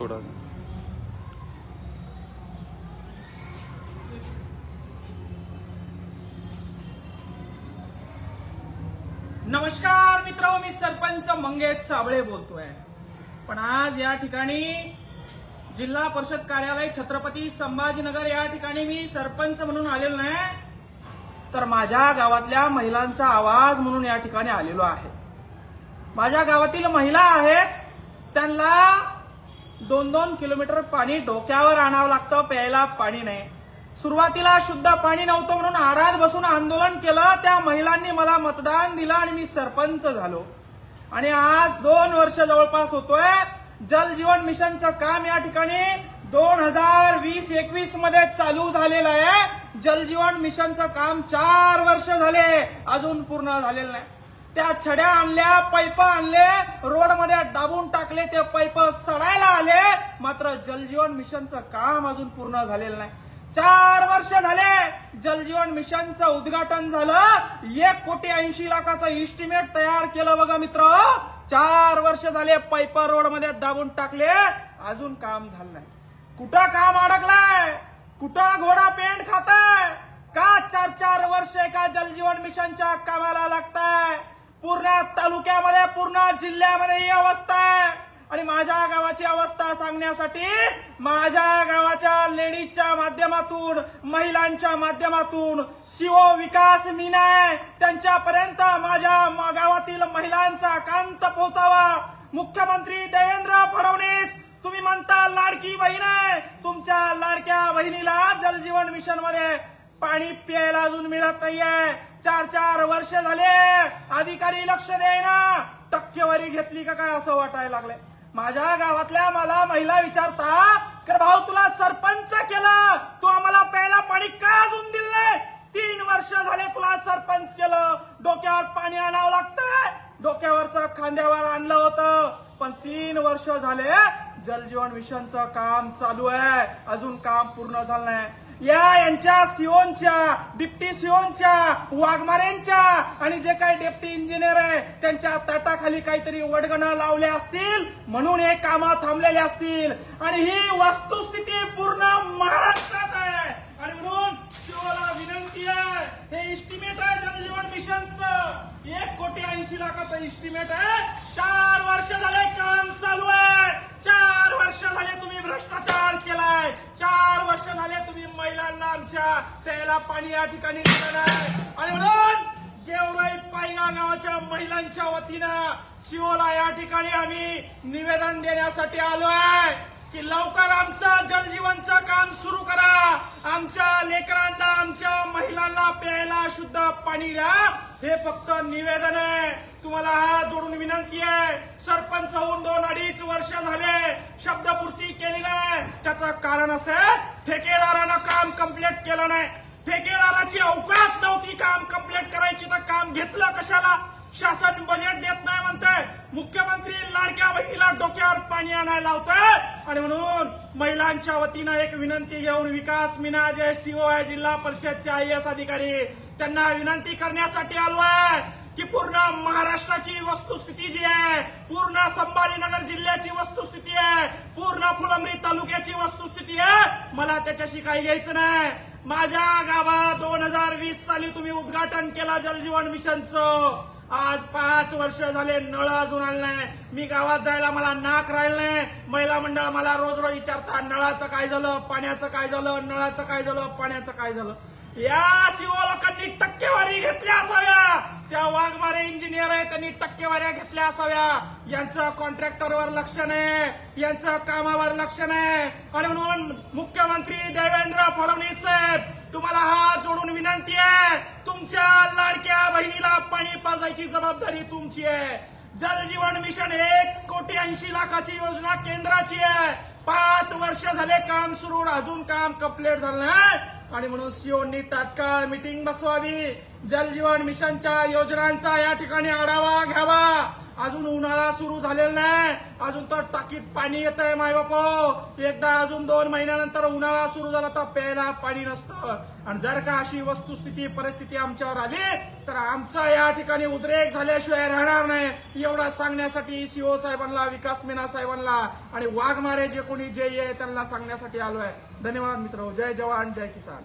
थोडा नमस्कार मित्र, मी सरपंच मंगेश साबळे बोलतोय। पण आज या ठिकाणी जिल्हा परिषद कार्यालय छत्रपती संभाजीनगर या ठिकाणी मी सरपंच म्हणून आलेलो नाही, तर माझ्या गावातल्या महिलांचा आवाज म्हणून या ठिकाणी आलेलो आहे। माझ्या गावातील महिला आहेत, त्यांना 2-2 किलोमीटर पाणी डोक्यावर आणावं लागतं, प्यायला पाणी नाही। सुरुवातीला शुद्ध पाणी नव्हतं म्हणून आडात बसून आंदोलन केलं, त्या महिलांनी मला मतदान दिलं आणि मी सरपंच झालो। आणि आज 2 वर्ष जवळपास होतोय। जल जीवन मिशनचं काम या ठिकाणी 2020-21 मध्ये चालू झालेलं आहे। जल जीवन मिशनचं काम 4 वर्ष झाले, अजून पूर्ण झालेलं नाही। त्या छड्या आणल्या, पाईप आणले, रोड मध्ये दाबून टाकले, ते पाईप सडायला आले, मात्र जल जीवन मिशनचं काम अजून पूर्ण झालेलं नाही। 4 वर्ष झाले जल जीवन मिशनचं उद्घाटन झालं, 1,80,00,000चं इस्टिमेट तयार केलं बघा मित्र। 4 वर्ष झाले, पाईप रोड मध्ये दाबून टाकले, अजून काम झालं नाही। कुठं काम अडकलाय? कुठं घोडा पेंट खाताय? का 4-4 वर्ष एका जल जीवन मिशनच्या कामाला लागताय? पूर्ण तालुक्यामध्ये, पूर्ण जिल्ह्यामध्ये ही अवस्था आहे। आणि माझ्या गावाची अवस्था सांगण्यासाठी माझ्या गावाच्या लेडीजच्या माध्यमातून, महिलांच्या माध्यमातून सीओ विकास मीना त्यांच्यापर्यंत माझ्या गावातील महिलांचा कांत पोहोचावा। मुख्यमंत्री देवेंद्र फडणवीस, तुम्ही म्हणता लाडकी बहीण आहे, तुमच्या लाडक्या बहिणीला जल जीवन मिशन मध्ये पाणी प्यायला अजून मिळत नाहीये। 4-4 वर्ष झाले, अधिकारी लक्ष देईना, टक्केवारी घेतली का काय असं वाटायला लागले। माझ्या गावातल्या मला महिला विचारता, तर भाऊ तुला सरपंच केलं, तू आम्हाला प्यायला पाणी का अजून दिलं नाही? 3 वर्ष झाले तुला सरपंच केलं, डोक्यावर पाणी आणावं लागतंय, डोक्यावरचं खांद्यावर आणलं होतं, पण 3 वर्ष झाले जल जीवन मिशनचं काम चालू आहे, अजून काम पूर्ण झालं नाही। यांच्या सीओनच्या, डिप्टी सीओनच्या, वाघमारेंच्या आणि जे काही डेप्टी इंजिनियर आहे त्यांच्या ताटाखाली काहीतरी वडगणं लावले असतील, म्हणून हे कामं थांबलेले असतील। आणि ही वस्तुस्थिती पूर्ण महाराष्ट्रात आहे। आणि म्हणून सीओला विनंती आहे, हे इस्टिमेट आहे जल जीवन मिशनचं, 1,80,00,000चं इस्टिमेट आहे। 4 वर्ष झाले काम चालू आहे, 4 वर्ष झाले तुम्ही भ्रष्टाचार केलाय, 4 वर्ष झाले तुम्ही महिलांना आमच्या प्यायला पाणी या ठिकाणी दिलं नाही। आणि म्हणून गेवराई पायगा गावाच्या महिलांच्या वतीनं सीओला या ठिकाणी आम्ही निवेदन देण्यासाठी आलो आहे की लवकर आमचं जल जीवनचं काम सुरू करा, आमच्या लेकरांना, आमच्या महिलांना प्यायला शुद्ध पाणी द्या। हे फक्त निवेदन आहे, तुम्हाला हात जोडून विनंती आहे। सरपंच होऊन 2-2.5 वर्ष झाले, शब्दपूर्ती केली नाही, त्याचं कारण असं आहे, ठेकेदारानं काम कंप्लीट केलं नाही। ठेकेदाराची अवकात नव्हती काम कंप्लीट करायची, तर काम घेतलं कशाला? शासन बजेट देत नाही म्हणतंय, मुख्यमंत्री लाडक्या बहिणीला डोक्यावर पाणी आणायला लावतंय। आणि म्हणून महिलांच्या वतीनं एक विनंती घेऊन विकास मीना जे सीओ आहे जिल्हा परिषदचे IAS अधिकारी, त्यांना विनंती करण्यासाठी आलो आहे की पूर्ण महाराष्ट्राची वस्तुस्थिती जी आहे, पूर्ण संभाजीनगर जिल्ह्याची वस्तुस्थिती आहे, पूर्ण फुलंब्री तालुक्याची वस्तुस्थिती आहे, मला त्याच्याशी काही घ्यायचं नाही। माझ्या गावात 2020 साली तुम्ही उद्घाटन केलं जल जीवन मिशनचं, आज 5 वर्ष झाले नळ अजून आले नाही। मी गावात जायला मला नाक राहिलं नाही। महिला मंडळ मला रोज विचारतात, नळाचं काय झालं, पाण्याचं काय झालं, नळाचं काय झालं, पाण्याचं काय झालं। या सीओ लोकांनी टक्केवारी घेतल्या असाव्या, त्या वाघमारे इंजिनियर आहे त्यांनी टक्केवाऱ्या घेतल्या असाव्या। यांचं कॉन्ट्रॅक्टरवर लक्ष नाही, यांचं कामावर लक्ष नाही। आणि म्हणून मुख्यमंत्री देवेंद्र फडणवीस साहेब, तुम्हाला हात जोडून विनंती आहे, तुमच्या लाडक्या बहिणीला पाणी पाजायची जबाबदारी तुमची आहे। जल जीवन मिशन 1,80,00,000ची योजना केंद्राची आहे, 5 वर्ष झाले काम सुरू, अजून काम कंप्लीट झालं नाही। आणि म्हणून सीओनी तात्काळ मीटिंग बसवावी, जल जीवन मिशनच्या योजनांचा या ठिकाणी आढावा घ्यावा, अजून उन्हाळा सुरू झालेला नाही, अजून तर टाकीत पाणी येत आहे माय बापो. एकदा अजून 2 महिन्यानंतर उन्हाळा सुरू झाला तर प्यायला पाणी नसतं. आणि जर का अशी वस्तुस्थिती परिस्थिती आमच्यावर आली तर आमचा या ठिकाणी उद्रेक झाल्याशिवाय राहणार नाही. एवढा सांगण्यासाठी सीओ साहेबांना, विकास मीना साहेबांना आणि वाघमारे जे कोणी जे आहे त्यांना सांगण्यासाठी आलोय. धन्यवाद मित्र. जय जवान जय किसान.